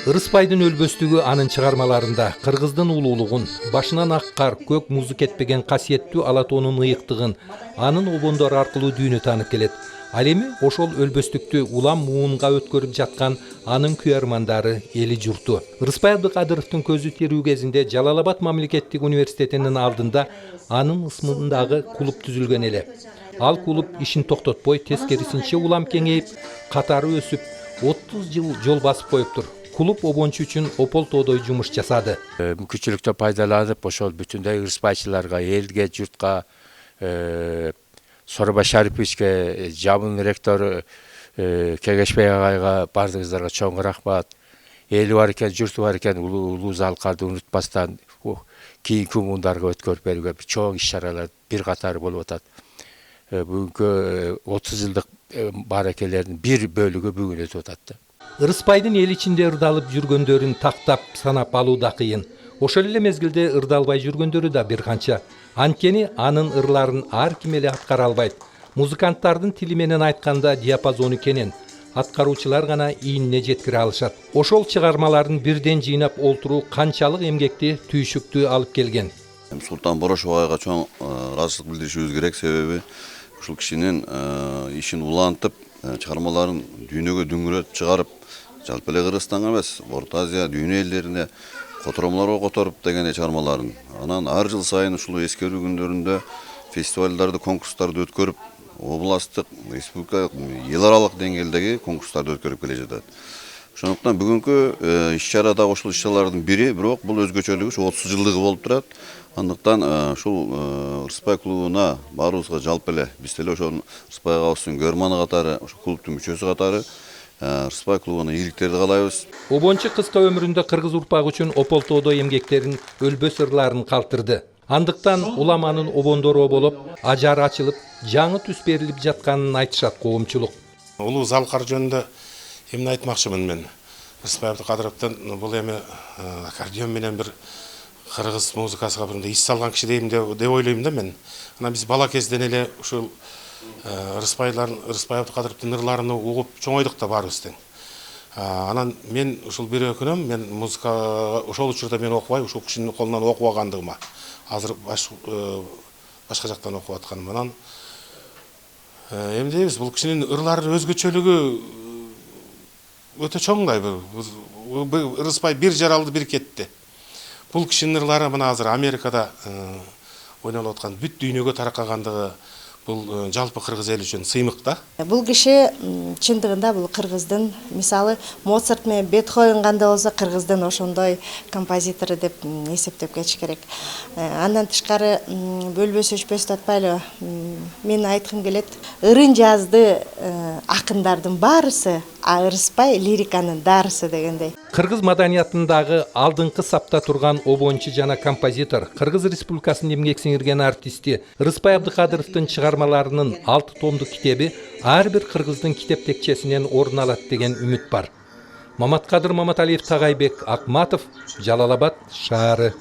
Ырыспайдын өлбөстүгү анын чыгармаларында кыргыздын улуулугун, башынан аккар көк музу кетпеген касиеттүү Алатоонун ыйыктыгын, анын обондору аркылуу дүйнө таанып келет. Ал эми ошол өлбөстүктү улам муунга өткөрүп жаткан анын күйөрмандары, эли журту. Ырыспай Абдыкадыровдун көзү тирүү кезинде Жалал Абад мамлекеттик университетинин алдында анын ысмындагы клуб түзүлгөн эле. Ал клуб ишин токтотпой, тескерисинче улам кеңейип, катары өсүп, 30 жыл жол басып коюптур. Клуб обончу үчүн опол тоодой жумуш жасады. Мүмкүнчүлүктү пайдаланып, ошол бүтүндөй ырыспайчыларга, элге, журтка, Сооронбай Шариповичке, жабын ректор Кегешбек агайга бардыгыңыздарга чоң рахмат. Эли бар экен, журту бар экен, улуу залкарды унутпастан кийинки муундарга өткөрүп берүүгө бир чоң иш-чаралар бир катары болуп атат. Бүгүнкү 30 жылдык баракелердин бир бөлүгү бүгүн өтүп атат. Ырыспайдын эл ичинде ырдалып жүргөндөрүн тактап санап алуу да кыйын. Ошол эле мезгилде ырдалбай жүргөндөрү да бир канча. Анткени анын ырларын ар ким эле аткара албайт. Музыканттардын тили менен айтканда диапазону кенен. Аткаруучулар гана ийинине жеткире алышат. Ошол чыгармаларын бирден жыйнап олтуруу канчалык эмгекти, түйшүктү алып келген. Султан Борошов агайга чоң ыраазычылык билдиришибиз керек, себеби ушул кишинин ишин улантып, чыгармаларын дүйнөгө дүңгүрөтүп чыгарып, жалпы эле Кыргызстанга эмес, Орто Азия, дүйнө элдерине которомлорго которуп деген чыгармаларын. Анан ар жыл сайын ушул эскерүү күндөрүндө фестивалдарды, конкурстарды өткөрүп, областтык, республикалык, эл аралык деңгээлдеги конкурстарды өткөрүп келе жатат. Ошондуктан бүгүнкү иш-чара да ошол иш-чаралардын бири, бирок бул өзгөчөлүгү 30 жылдыгы болуп турат. Андыктан ушул Ырыспай клубуна баарыбызга жалпы эле биз деле ошол Ырыспай агабыздын көрманы катары, ошол клубтун мүчөсү катары Ырыспай клубуна ийгиликтерди каалайбыз. Обончу кыска өмүрүндө кыргыз урпагы үчүн опол тоодой эмгектерин, өлбөс ырларын калтырды. Андыктан улам анын обондору болуп, ажары ачылып, жаңы түс берилип жатканын айтышат коомчулук. Улуу залкар жөнүндө эмне айтмакчымын мен? Ырыспай Абдыкадыровдун бул эми аккордеон менен бир кыргыз музыкасына бир ис салган киши дейм деп ойлойм да мен. Анан биз бала кезден эле ушул Ырыспай Абдыкадыровдун ырларын угуп чоңойдук да баарыбыз тең. Анан мен ушул бир өкүнөм, мен музыка ошол учурда мен окубай, ушул кишинин колунан окубагандыгыма. Азыр башка жактан окуп атканым. Анан эми дейбиз, бул кишинин ырлары өзгөчөлүгү өтө чоң да. Ырыспай бир жаралды, бир кетти. Бул кишинин ырлары мына азыр Америкада ойнолуп аткан бүт дүйнөгө тараккандыгы бул жалпы кыргыз эли үчүн сыймык да. Бул киши чындыгында бул кыргыздын, мисалы Моцарт менен Бетховен кандай болсо, кыргыздын ошондой композитору деп эсептеп кетиш керек. Андан тышкары бөлбөс өчпөс татпайлы. Мен айткым келет, ырын жазды акындардын баарысы, Ырыспай лириканын дарысы дегендей. Кыргыз маданиятындагы алдыңкы сапта турган обончу жана композитор, Кыргыз Республикасынын эмгек сиңирген артисти Ырыспай Абдыкадыровдун чыгармаларынын 6 томдук китеби ар бир кыргыздын китеп текчесинен орун алат деген үмүт бар. Маматкадыр Маматалиев, Тагайбек Акматов, Жалал Абад шаары.